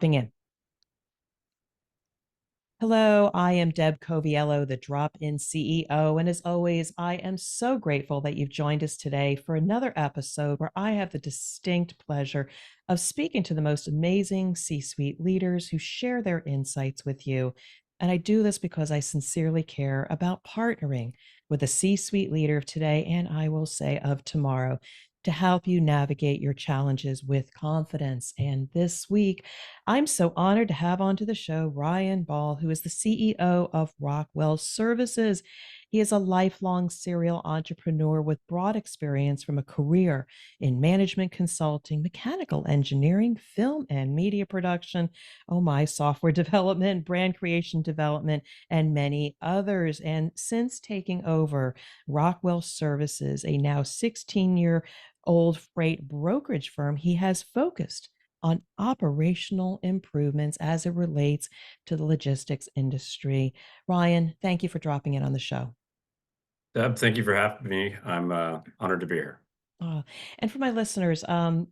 Dropping in. Hello, I am Deb Coviello, the Drop-In CEO. And as always, I am so grateful that you've joined us today for another episode where I have the distinct pleasure of speaking to the most amazing C-suite leaders who share their insights with you. And I do this because I sincerely care about partnering with a C-suite leader of today, and I will say of tomorrow, to help you navigate your challenges with confidence. And this week, I'm so honored to have onto the show Ryan Ball, who is the CEO of Rockwell Services. He is a lifelong serial entrepreneur with broad experience from a career in management consulting, mechanical engineering, film and media production, oh my, software development, brand creation development, and many others. And since taking over Rockwell Services, a now 16-year-old freight brokerage firm, he has focused on operational improvements as it relates to the logistics industry. Ryan, thank you for dropping in on the show. Deb, thank you for having me. I'm honored to be here. Uh, and for my listeners,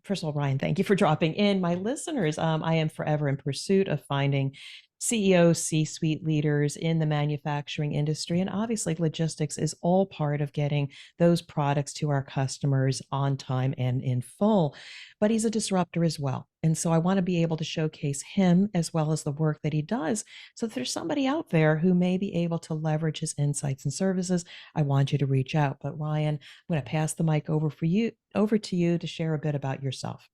first of all, Ryan, thank you for dropping in. My listeners, I am forever in pursuit of finding CEOs, C-suite leaders in the manufacturing industry. And obviously, logistics is all part of getting those products to our customers on time and in full. But he's a disruptor as well. And so I want to be able to showcase him as well as the work that he does. So if there's somebody out there who may be able to leverage his insights and services, I want you to reach out. But Ryan, I'm going to pass the mic over to you to share a bit about yourself.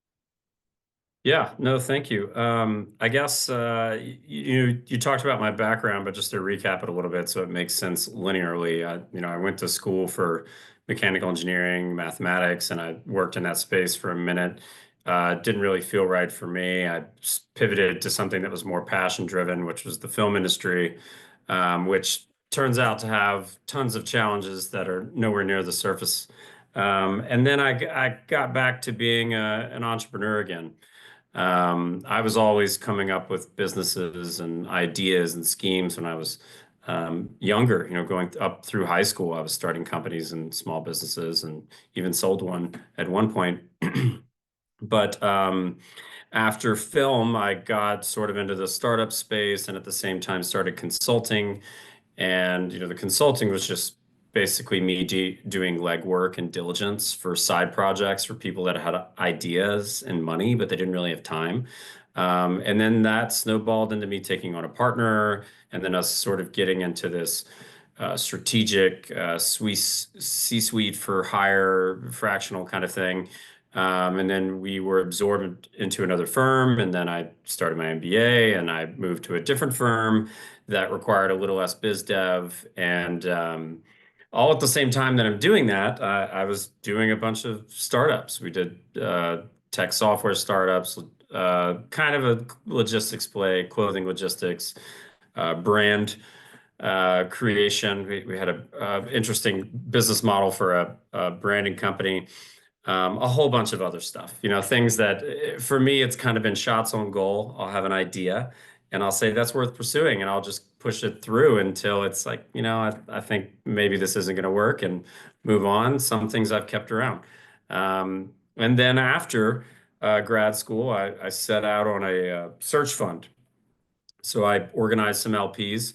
Yeah, no, thank you. I guess you talked about my background, but just to recap it a little bit so it makes sense linearly. I went to school for mechanical engineering, mathematics, and I worked in that space for a minute. Didn't really feel right for me. I pivoted to something that was more passion driven, which was the film industry, which turns out to have tons of challenges that are nowhere near the surface. And then I got back to being an entrepreneur again. I was always coming up with businesses and ideas and schemes when I was younger, going up through high school. I was starting companies and small businesses and even sold one at one point. But after film, I got sort of into the startup space and at the same time started consulting. And the consulting was just basically me doing legwork and diligence for side projects for people that had ideas and money, but they didn't really have time. And then that snowballed into me taking on a partner, and then us sort of getting into this strategic C-suite for hire fractional kind of thing. And then we were absorbed into another firm, and then I started my MBA, and I moved to a different firm that required a little less biz dev. And all at the same time that I'm doing that, I was doing a bunch of startups. We did tech software startups, kind of a logistics play, clothing logistics, brand creation. We had a interesting business model for a branding company, a whole bunch of other stuff. Things that for me, it's kind of been shots on goal. I'll have an idea and I'll say that's worth pursuing, and I'll just push it through until it's like, I think maybe this isn't going to work and move on. Some things I've kept around. And then after grad school, I set out on a search fund. So I organized some LPs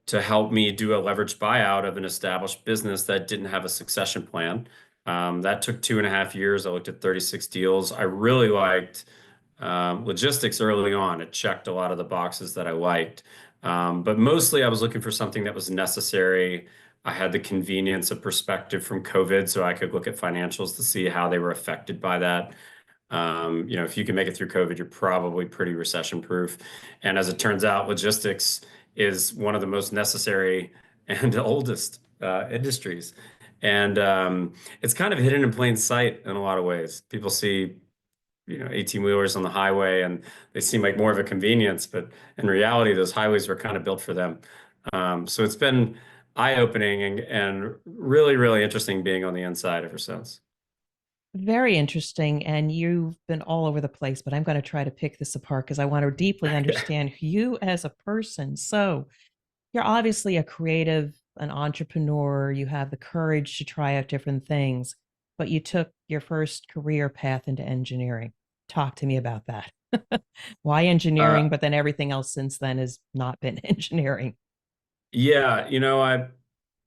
to help me do a leveraged buyout of an established business that didn't have a succession plan. That took 2.5 years. I looked at 36 deals. I really liked logistics early on. It checked a lot of the boxes that I liked. But mostly I was looking for something that was necessary. I had the convenience of perspective from COVID, so I could look at financials to see how they were affected by that. If you can make it through COVID, you're probably pretty recession proof. And as it turns out, logistics is one of the most necessary and oldest industries. And it's kind of hidden in plain sight in a lot of ways. People see, 18-wheelers on the highway and they seem like more of a convenience, but in reality, those highways were kind of built for them. So it's been eye-opening and really, really interesting being on the inside ever since. Very interesting. And you've been all over the place, but I'm going to try to pick this apart because I want to deeply understand you as a person. So you're obviously a creative, an entrepreneur. You have the courage to try out different things, but you took your first career path into engineering. Talk to me about that. Why Uh, engineering? But then everything else since then has not been engineering. yeah,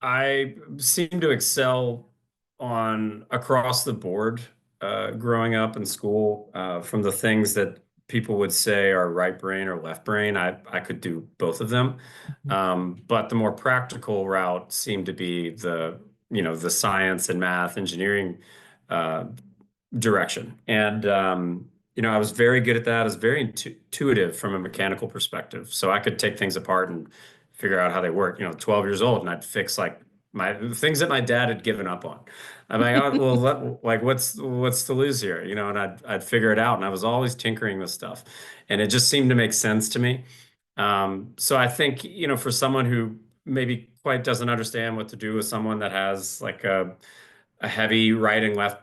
I seem to excel on across the board growing up in school. From the things that people would say are right brain or left brain, I could do both of them. Mhm. But the more practical route seemed to be the science and math, engineering uh, direction. And I was very good at that. I was very intuitive from a mechanical perspective. So I could take things apart and figure out how they work. 12 years old, and I'd fix like my things that my dad had given up on. I'm like, oh, well, like what's to lose here? And I'd figure it out. And I was always tinkering with stuff. And it just seemed to make sense to me. So I think, for someone who maybe quite doesn't understand what to do with someone that has like a heavy right and left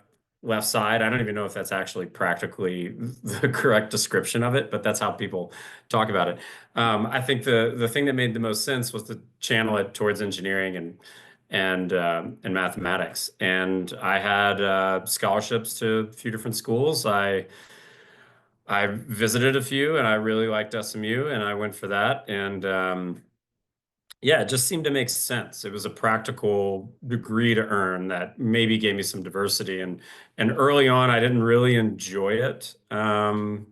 side. I don't even know if that's actually practically the correct description of it, but that's how people talk about it. I think the thing that made the most sense was to channel it towards engineering and mathematics. And I had scholarships to a few different schools. I visited a few, and I really liked SMU, and I went for that. And yeah, it just seemed to make sense. It was a practical degree to earn that maybe gave me some diversity. And early on, I didn't really enjoy it. And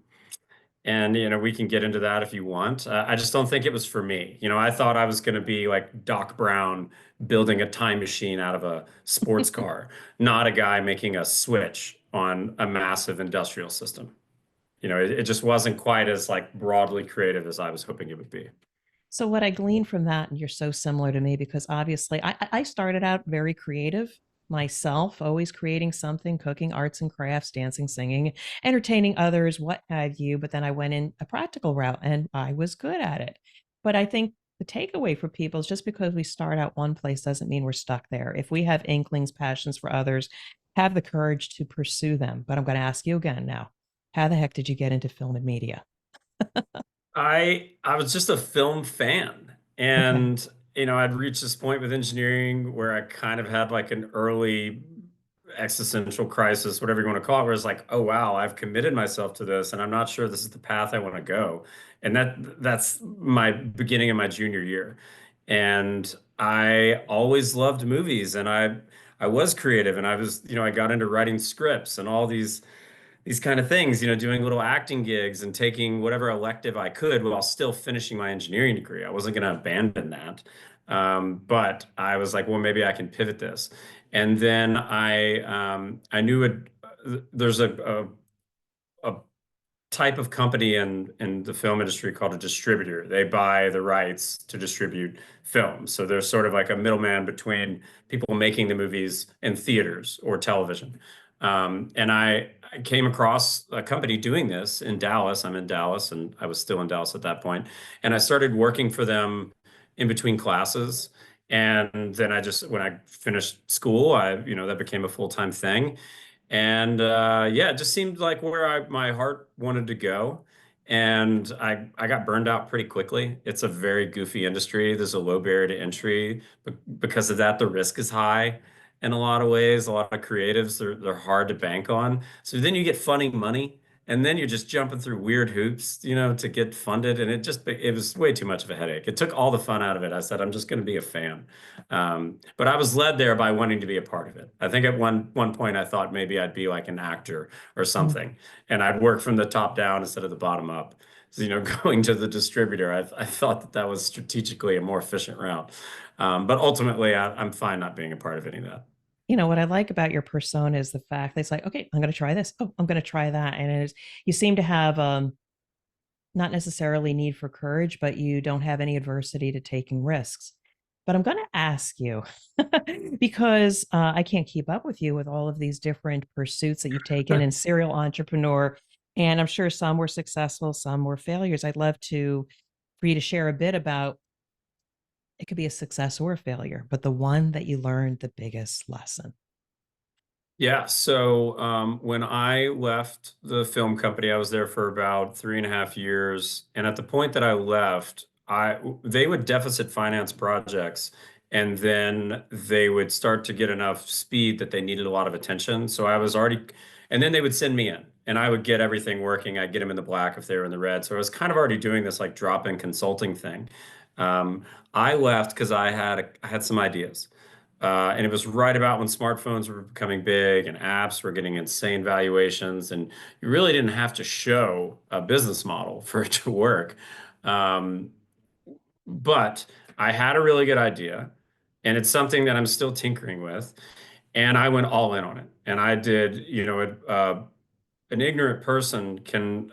we can get into that if you want. I just don't think it was for me. I thought I was going to be like Doc Brown building a time machine out of a sports car, not a guy making a switch on a massive industrial system. It just wasn't quite as like broadly creative as I was hoping it would be. So what I gleaned from that, and you're so similar to me because obviously I started out very creative myself, always creating something, cooking, arts and crafts, dancing, singing, entertaining others, what have you. But then I went in a practical route and I was good at it. But I think the takeaway for people is just because we start out one place doesn't mean we're stuck there. If we have inklings, passions for others, have the courage to pursue them. But I'm going to ask you again now, how the heck did you get into film and media? I was just a film fan, Okay. and I'd reached this point with engineering where I kind of had like an early existential crisis, whatever you want to call it, where it's like, oh wow, I've committed myself to this, and I'm not sure this is the path I want to go. And that's my beginning of my junior year. And I always loved movies, and I was creative, and I got into writing scripts and all these kind of things, doing little acting gigs and taking whatever elective I could while still finishing my engineering degree. I wasn't going to abandon that. But I was like, well, maybe I can pivot this. And then I knew there's a type of company in the film industry called a distributor. They buy the rights to distribute film. So they're sort of like a middleman between people making the movies and theaters or television. And I came across a company doing this in Dallas. I'm in Dallas, and I was still in Dallas at that point. And I started working for them in between classes. And then when I finished school, that became a full-time thing. And yeah, it just seemed like where my heart wanted to go. And I got burned out pretty quickly. It's a very goofy industry. There's a low barrier to entry. But because of that, the risk is high in a lot of ways. A lot of creatives, they're hard to bank on. So then you get funding money, and then you're just jumping through weird hoops, to get funded. And it was way too much of a headache. It took all the fun out of it. I said, I'm just going to be a fan. But I was led there by wanting to be a part of it. I think at one point I thought maybe I'd be like an actor or Mm. something, and I'd work from the top down instead of the bottom up. So, going to the distributor, I thought that was strategically a more efficient route. But ultimately, I'm fine not being a part of any of that. What I like about your persona is the fact that it's like, okay, I'm going to try this. Oh, I'm going to try that. And you seem to have not necessarily need for courage, but you don't have any adversity to taking risks. But I'm going to ask you because I can't keep up with you with all of these different pursuits that you've taken and serial entrepreneur. And I'm sure some were successful, some were failures. I'd love for you to share a bit about it could be a success or a failure, but the one that you learned the biggest lesson. Yeah, so when I left the film company, I was there for about 3.5 years. And at the point that I left, they would deficit finance projects, and then they would start to get enough speed that they needed a lot of attention. So I was already, and then they would send me in. and I would get everything working. I'd get them in the black if they were in the red. So I was kind of already doing this like drop-in consulting thing. Um, I left because I had some ideas. And it was right about when smartphones were becoming big and apps were getting insane valuations, and you really didn't have to show a business model for it to work. Um, but I had a really good idea, and it's something that I'm still tinkering with. And I went all in on it. And I did, an ignorant person can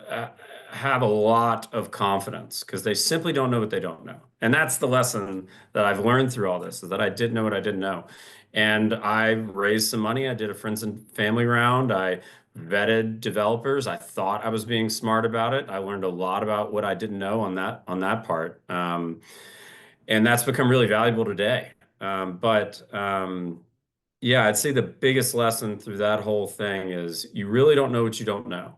have a lot of confidence because they simply don't know what they don't know. And that's the lesson that I've learned through all this is that I didn't know what I didn't know. And I raised some money. I did a friends and family round. I vetted developers. I thought I was being smart about it. I learned a lot about what I didn't know on that part. And that's become really valuable today. But yeah, I'd say the biggest lesson through that whole thing is you really don't know what you don't know.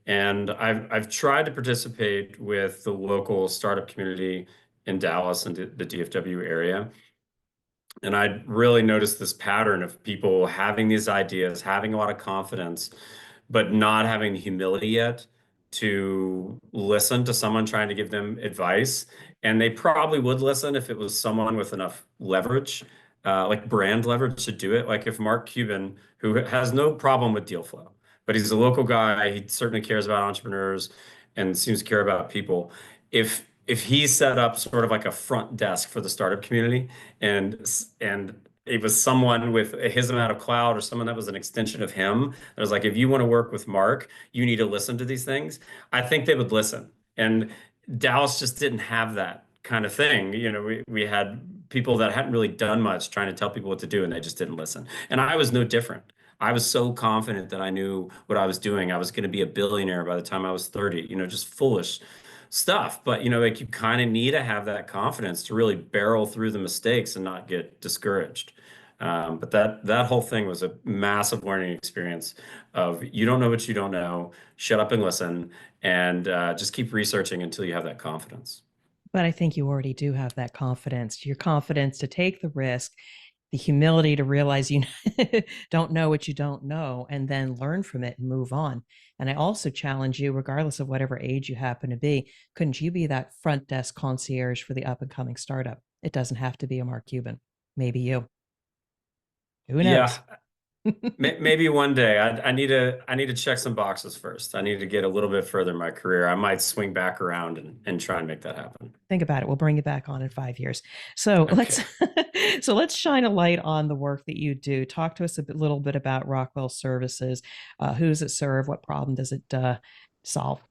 And I've tried to participate with the local startup community in Dallas and the DFW area. And I really noticed this pattern of people having these ideas, having a lot of confidence, but not having the humility yet to listen to someone trying to give them advice. And they probably would listen if it was someone with enough leverage, like brand leverage to do it. Like if Mark Cuban, who has no problem with deal flow, but he's a local guy, he certainly cares about entrepreneurs and seems to care about people. If he set up sort of like a front desk for the startup community and it was someone with his amount of clout or someone that was an extension of him that was like, if you want to work with Mark, you need to listen to these things. I think they would listen. And Dallas just didn't have that kind of thing. We had people that hadn't really done much trying to tell people what to do, and they just didn't listen. And I was no different. I was so confident that I knew what I was doing. I was going to be a billionaire by the time I was 30, just foolish stuff. But, like you kind of need to have that confidence to really barrel through the mistakes and not get discouraged. But that whole thing was a massive learning experience of you don't know what you don't know, shut up and listen, and just keep researching until you have that confidence. But I think you already do have that confidence, your confidence to take the risk, the humility to realize you don't know what you don't know, and then learn from it and move on. And I also challenge you, regardless of whatever age you happen to be, couldn't you be that front desk concierge for the up and coming startup? It doesn't have to be a Mark Cuban. Maybe you. Who knows? Yeah, maybe one day. I need to check some boxes first. I need to get a little bit further in my career. I might swing back around and try and make that happen. Think about it. We'll bring you back on in 5 years. So let's Okay. so let's shine a light on the work that you do. Talk to us little bit about Rockwell Services. Who does it serve? What problem does it solve?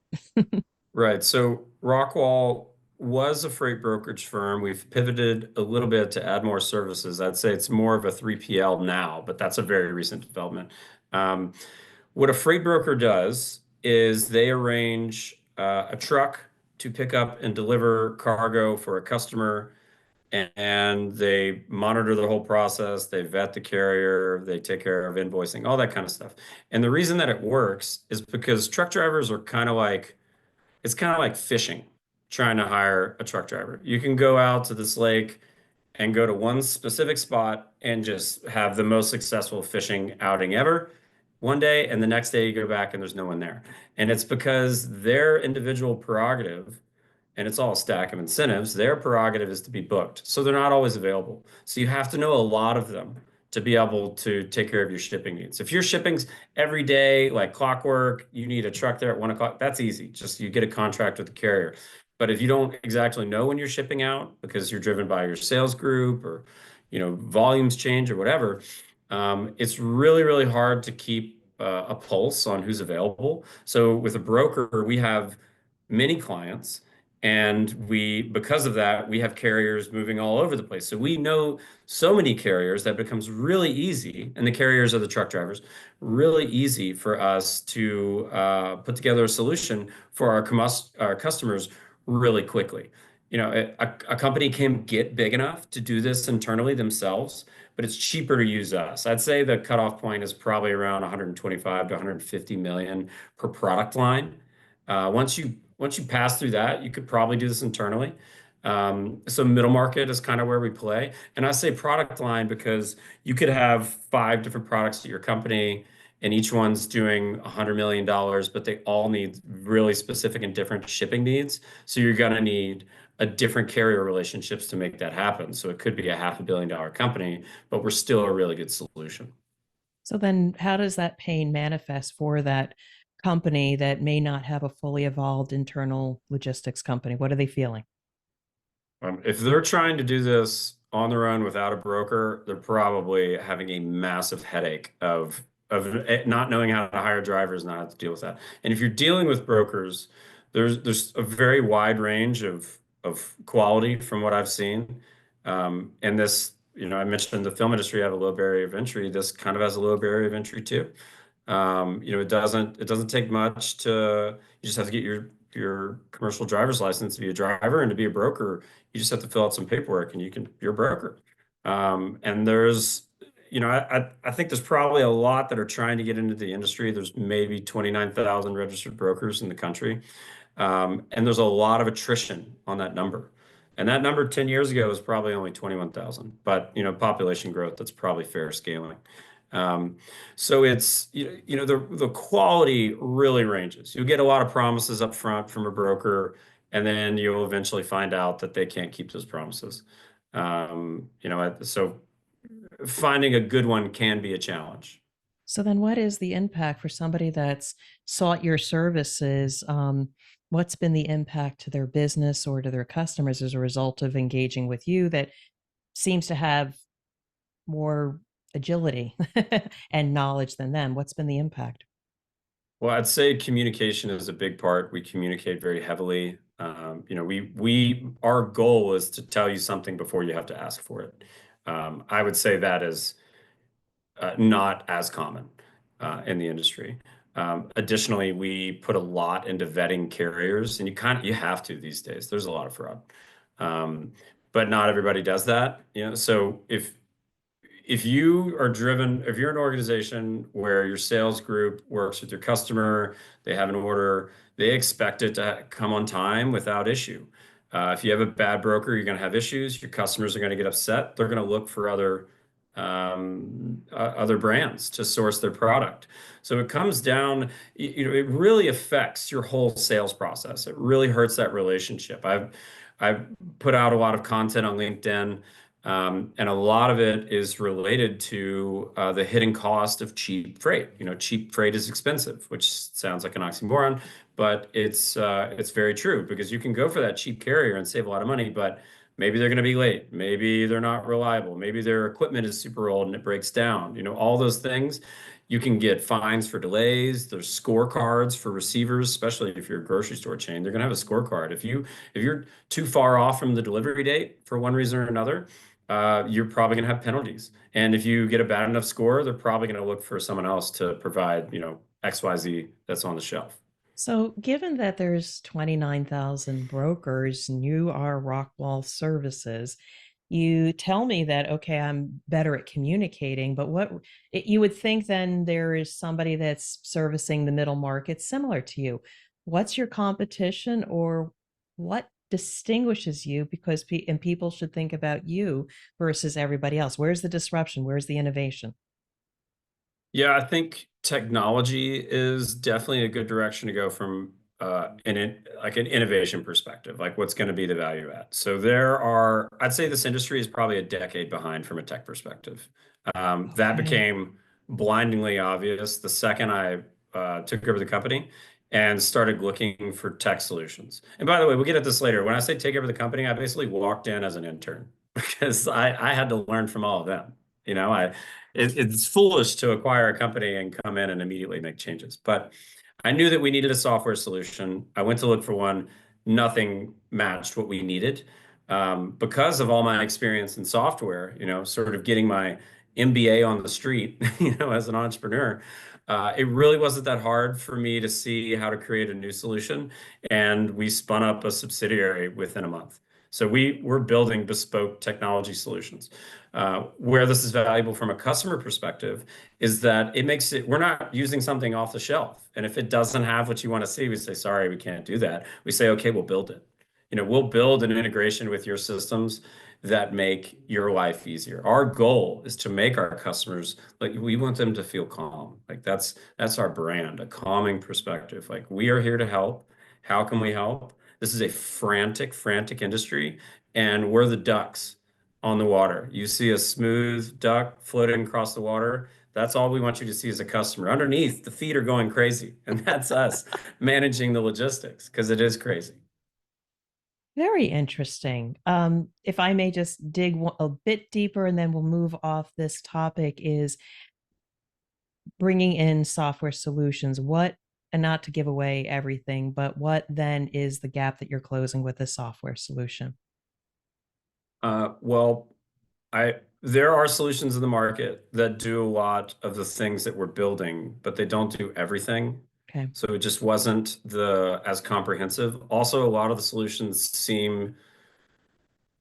Right. So Rockwall was a freight brokerage firm. We've pivoted a little bit to add more services. I'd say it's more of a 3PL now, but that's a very recent development. Um, what a freight broker does is they arrange a truck to pick up and deliver cargo for a customer, and they monitor the whole process. They vet the carrier, they take care of invoicing, all that kind of stuff. And the reason that it works is because truck drivers are kind of like, it's kind of like fishing, trying to hire a truck driver. You can go out to this lake and go to one specific spot and just have the most successful fishing outing ever one day, and the next day you go back and there's no one there. And it's because their individual prerogative, and it's all a stack of incentives, their prerogative is to be booked. So they're not always available. So you have to know a lot of them to be able to take care of your shipping needs. If your shipping's every day, like clockwork, you need a truck there at 1 o'clock, that's easy. Just you get a contract with the carrier. But if you don't exactly know when you're shipping out because you're driven by your sales group or volumes change or whatever, it's really, really hard to keep a pulse on who's available. So with a broker, we have many clients, and because of that, we have carriers moving all over the place. So we know so many carriers that it becomes really easy, and the carriers are the truck drivers, really easy for us to put together a solution for our customers really quickly. A company can get big enough to do this internally themselves, but it's cheaper to use us. I'd say the cutoff point is probably around 125 to 150 million per product line. Once you pass through that, you could probably do this internally. So middle market is kind of where we play. And I say product line because you could have five different products at your company, and each one's doing $100 million, but they all need really specific and different shipping needs. So you're going to need a different carrier relationships to make that happen. So it could be a $500 million company, but we're still a really good solution. So then how does that pain manifest for that company that may not have a fully evolved internal logistics company? What are they feeling? If they're trying to do this on their own without a broker, they're probably having a massive headache of not knowing how to hire drivers and not how to deal with that. And if you're dealing with brokers, there's a very wide range of quality from what I've seen. And this, I mentioned the film industry had a low barrier of entry. This kind of has a low barrier of entry too. It doesn't take much you just have to get your commercial driver's license to be a driver, and to be a broker, you just have to fill out some paperwork and you're a broker. And I think there's probably a lot that are trying to get into the industry. There's maybe 29,000 registered brokers in the country. And there's a lot of attrition on that number. And that number 10 years ago was probably only 21,000. But, population growth, that's probably fair scaling. So it's, the quality really ranges. You get a lot of promises up front from a broker, and then you'll eventually find out that they can't keep those promises. So finding a good one can be a challenge. So then what is the impact for somebody that's sought your services? What's been the impact to their business or to their customers as a result of engaging with you that seems to have more agility and knowledge than them? What's been the impact? Well, I'd say communication is a big part. We communicate very heavily. Our goal is to tell you something before you have to ask for it. I would say that is not as common in the industry. Additionally, we put a lot into vetting carriers, and you have to these days. There's a lot of fraud, but not everybody does that. So if you're an organization where your sales group works with your customer, they have an order, they expect it to come on time without issue. If you have a bad broker, you're going to have issues. Your customers are going to get upset. They're going to look for other brands to source their product. So it comes down, it really affects your whole sales process. It really hurts that relationship. I've put out a lot of content on LinkedIn. And a lot of it is related to the hidden cost of cheap freight. Cheap freight is expensive, which sounds like an oxymoron, but it's very true, because you can go for that cheap carrier and save a lot of money, but maybe they're going to be late. Maybe they're not reliable. Maybe their equipment is super old and it breaks down. All those things. You can get fines for delays. There's scorecards for receivers, especially if you're a grocery store chain. They're going to have a scorecard. If you're too far off from the delivery date for one reason or another, you're probably going to have penalties. And if you get a bad enough score, they're probably going to look for someone else to provide, XYZ that's on the shelf. So, given that there's 29,000 brokers and you are Rockwall Services, you tell me that, okay, I'm better at communicating, but you would think then there is somebody that's servicing the middle market similar to you. What's your competition, or what distinguishes you? Because and people should think about you versus everybody else. Where's the disruption? Where's the innovation? Yeah, I think technology is definitely a good direction to go from like an innovation perspective, like what's going to be the value add. So I'd say this industry is probably a decade behind from a tech perspective. That Okay. became blindingly obvious the second I took over the company and started looking for tech solutions. And by the way, we'll get at this later. When I say take over the company, I basically walked in as an intern because I had to learn from all of them. It's foolish to acquire a company and come in and immediately make changes. But I knew that we needed a software solution. I went to look for one. Nothing matched what we needed. Because of all my experience in software, sort of getting my MBA on the street, as an entrepreneur, it really wasn't that hard for me to see how to create a new solution. And we spun up a subsidiary within a month. So we're building bespoke technology solutions. Where this is valuable from a customer perspective is that we're not using something off the shelf. And if it doesn't have what you want to see, we say, sorry, we can't do that. We say, okay, we'll build it. We'll build an integration with your systems that make your life easier. Our goal is to make our customers, like, we want them to feel calm. Like, that's our brand, a calming perspective. Like, we are here to help. How can we help? This is a frantic, frantic industry, and we're the ducks on the water. You see a smooth duck floating across the water. That's all we want you to see as a customer. Underneath, the feet are going crazy, and that's us managing the logistics because it is crazy. Very interesting. If I may just dig a bit deeper and then we'll move off this topic, is bringing in software solutions. What, and not to give away everything, but what then is the gap that you're closing with a software solution? Well, there are solutions in the market that do a lot of the things that we're building, but they don't do everything. Okay. So it just wasn't the as comprehensive. Also, a lot of the solutions seem,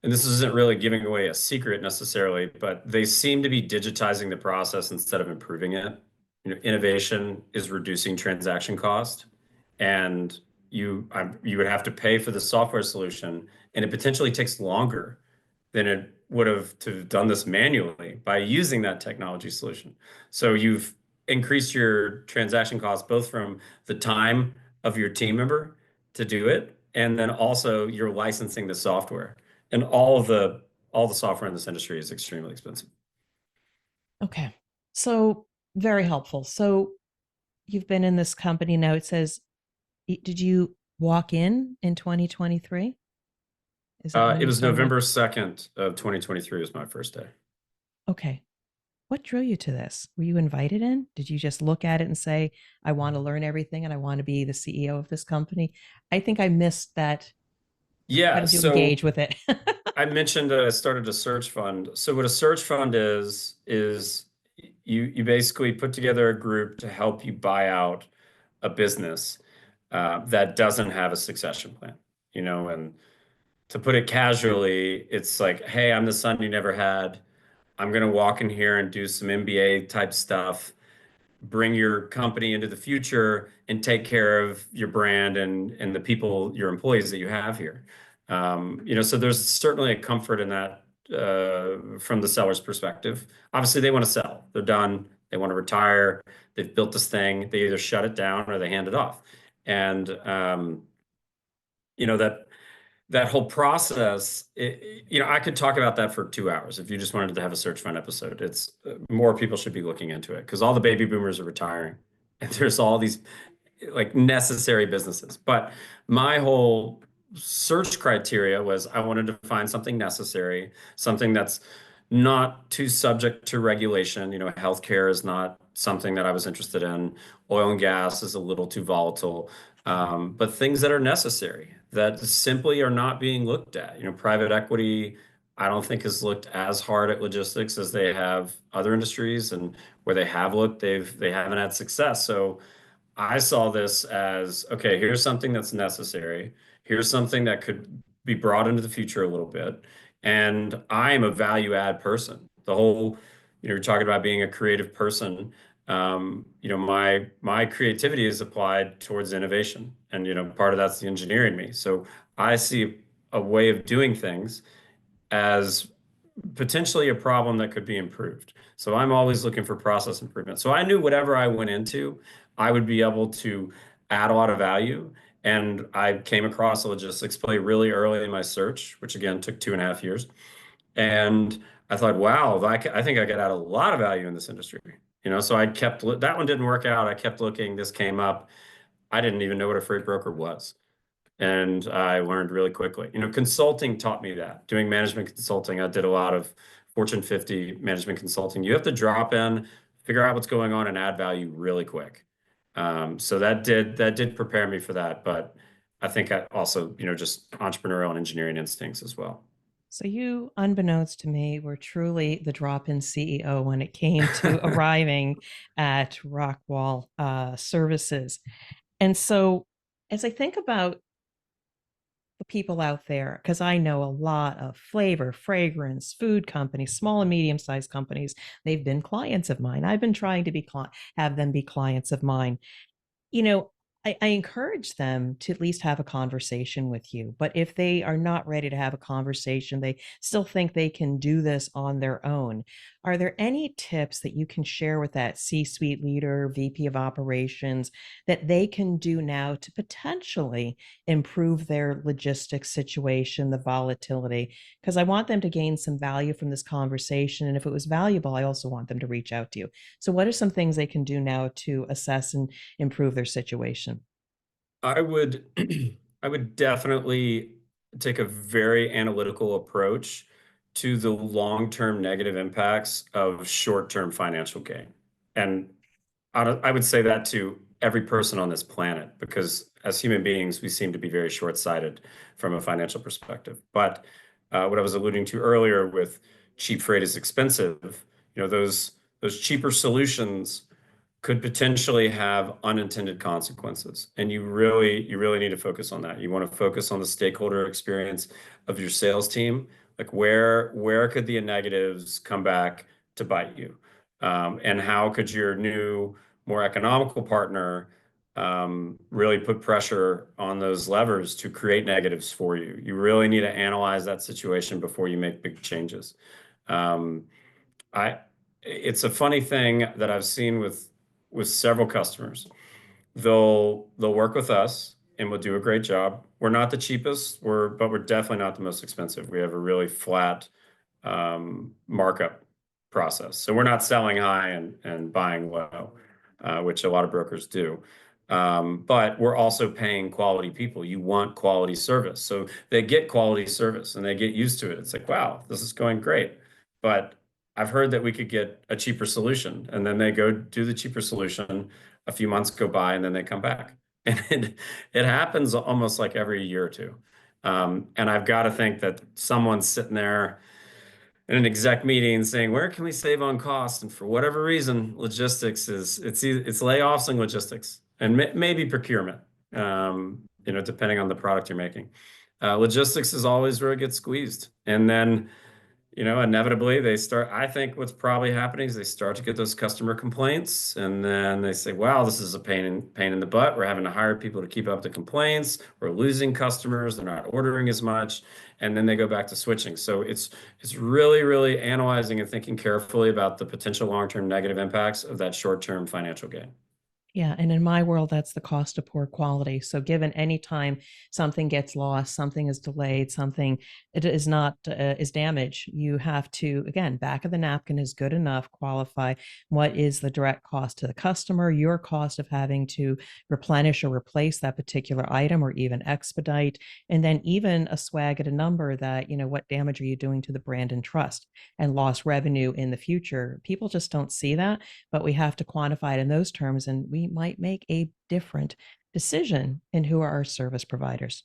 and this isn't really giving away a secret necessarily, but they seem to be digitizing the process instead of improving it. Innovation is reducing transaction cost, and you would have to pay for the software solution, and it potentially takes longer than it would have to have done this manually by using that technology solution. So you've increased your transaction costs both from the time of your team member to do it, and then also you're licensing the software. And all the software in this industry is extremely expensive. Okay. So very helpful. So you've been in this company now. It says, did you walk in 2023? Is that when It you was started November work? 2nd of 2023 was my first day. Okay. What drew you to this? Were you invited in? Did you just look at it and say, I want to learn everything and I want to be the CEO of this company? I think I missed that. How Yeah, did you engage so with it? I mentioned I started a search fund. So what a search fund is you basically put together a group to help you buy out a business that doesn't have a succession plan. And to put it casually, it's like, hey, I'm the son you never had. I'm gonna walk in here and do some MBA type stuff, bring your company into the future and take care of your brand and the people, your employees that you have here. So there's certainly a comfort in that from the seller's perspective. Obviously, they want to sell. They're done. They want to retire. They've built this thing. They either shut it down or they hand it off. And that whole process, I could talk about that for 2 hours if you just wanted to have a search fund episode. It's more people should be looking into it because all the baby boomers are retiring, and there's all these like necessary businesses. But my whole search criteria was I wanted to find something necessary, something that's not too subject to regulation. Healthcare is not something that I was interested in. Oil and gas is a little too volatile. But things that are necessary that simply are not being looked at. Private equity, I don't think has looked as hard at logistics as they have other industries, and where they have looked, they haven't had success. So I saw this as, okay, here's something that's necessary. Here's something that could be brought into the future a little bit. And I am a value add person. The whole, you're talking about being a creative person. My creativity is applied towards innovation. And, part of that's the engineer in me. So I see a way of doing things as potentially a problem that could be improved. So I'm always looking for process improvement. So I knew whatever I went into, I would be able to add a lot of value. And I came across a logistics play really early in my search, which again took 2.5 years. And I thought, wow, I think I could add a lot of value in this industry. So I kept, that one didn't work out. I kept looking, this came up. I didn't even know what a freight broker was. And I learned really quickly. Consulting taught me that. Doing management consulting, I did a lot of Fortune 50 management consulting. You have to drop in, figure out what's going on, and add value really quick. So that did prepare me for that. But I think I also, just entrepreneurial and engineering instincts as well. So you, unbeknownst to me, were truly the drop-in CEO when it came to arriving at Rockwall Services. And so as I think about the people out there, because I know a lot of flavor, fragrance, food companies, small and medium-sized companies, they've been clients of mine. I've been trying to have them be clients of mine. You know, I encourage them to at least have a conversation with you. But if they are not ready to have a conversation, they still think they can do this on their own. Are there any tips that you can share with that C suite leader, VP of operations, that they can do now to potentially improve their logistics situation, the volatility? Because I want them to gain some value from this conversation. And if it was valuable, I also want them to reach out to you. So, what are some things they can do now to assess and improve their situation? I would I would definitely take a very analytical approach to the long-term negative impacts of short-term financial gain. And I would say that to every person on this planet, because as human beings, we seem to be very short-sighted from a financial perspective. But what I was alluding to earlier with cheap freight is expensive, those cheaper solutions could potentially have unintended consequences. And you really need to focus on that. You want to focus on the stakeholder experience of your sales team. Like where could the negatives come back to bite you? And how could your new, more economical partner really put pressure on those levers to create negatives for you? You really need to analyze that situation before you make big changes. Um, I it's a funny thing that I've seen with several customers. They'll work with us and we'll do a great job. We're not the cheapest, but we're definitely not the most expensive. We have a really flat markup process. So we're not selling high and buying low, which a lot of brokers do. But we're also paying quality people. You want quality service. So they get quality service and they get used to it. It's like, wow, this is going great. But I've heard that we could get a cheaper solution. And then they go do the cheaper solution. A few months go by and then they come back. And it happens almost like every year or two. And I've got to think that someone's sitting there in an exec meeting saying, where can we save on cost? And for whatever reason, logistics it's layoffs and logistics and maybe procurement, depending on the product you're making. Logistics is always where it gets squeezed. And then inevitably I think what's probably happening is they start to get those customer complaints and then they say, wow, this is a pain in the butt. We're having to hire people to keep up the complaints. We're losing customers. They're not ordering as much. And then they go back to switching. So it's really, really analyzing and thinking carefully about the potential long-term negative impacts of that short-term financial gain. Yeah, and in my world, that's the cost of poor quality. So, given any time something gets lost, something is delayed, something it is not is damaged, you have to again back of the napkin is good enough. Qualify what is the direct cost to the customer, your cost of having to replenish or replace that particular item, or even expedite, and then even a swag at a number that what damage are you doing to the brand and trust and lost revenue in the future. People just don't see that, but we have to quantify it in those terms, and we might make a different decision in who are our service providers.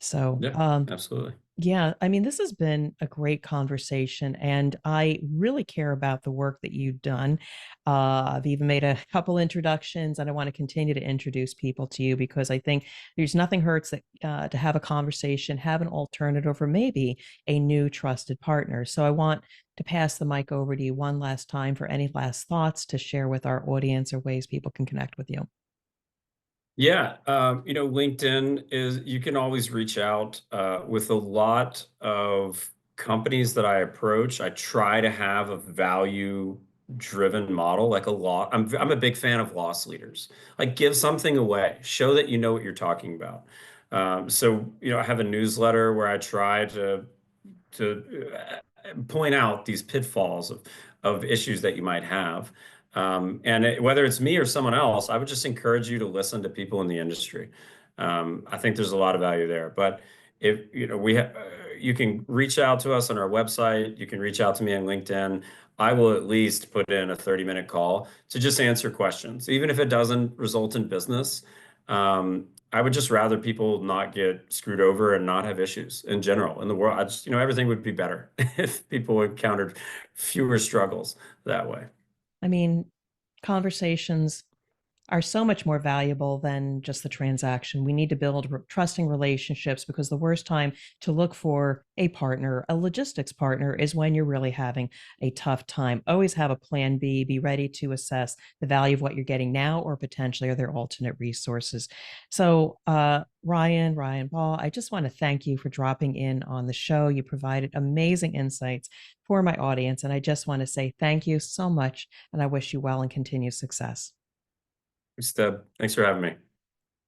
So, Yeah, absolutely. yeah, I mean, this has been a great conversation, and I really care about the work that you've done. I've even made a couple introductions, and I want to continue to introduce people to you because I think there's nothing hurts that to have a conversation, have an alternative, or maybe a new trusted partner. So I want to pass the mic over to you one last time for any last thoughts to share with our audience or ways people can connect with you. Yeah, LinkedIn is, you can always reach out with a lot of companies that I approach. I try to have a value driven model, like a law. I'm a big fan of loss leaders. Like give something away, show that you know what you're talking about. I have a newsletter where I try to point out these pitfalls of issues that you might have. Whether it's me or someone else, I would just encourage you to listen to people in the industry. I think there's a lot of value there. But if you can reach out to us on our website. You can reach out to me on LinkedIn. I will at least put in a 30-minute call to just answer questions, even if it doesn't result in business. I would just rather people not get screwed over and not have issues in general in the world. Everything would be better if people encountered fewer struggles that way. I mean, conversations are so much more valuable than just the transaction. We need to build trusting relationships because the worst time to look for a partner, a logistics partner, is when you're really having a tough time. Always have a plan B, be ready to assess the value of what you're getting now or potentially are there alternate resources. So, Ryan Paul, I just want to thank you for dropping in on the show. You provided amazing insights for my audience. And I just want to say thank you so much. And I wish you well and continued success. Thanks, Deb. Thanks for having me.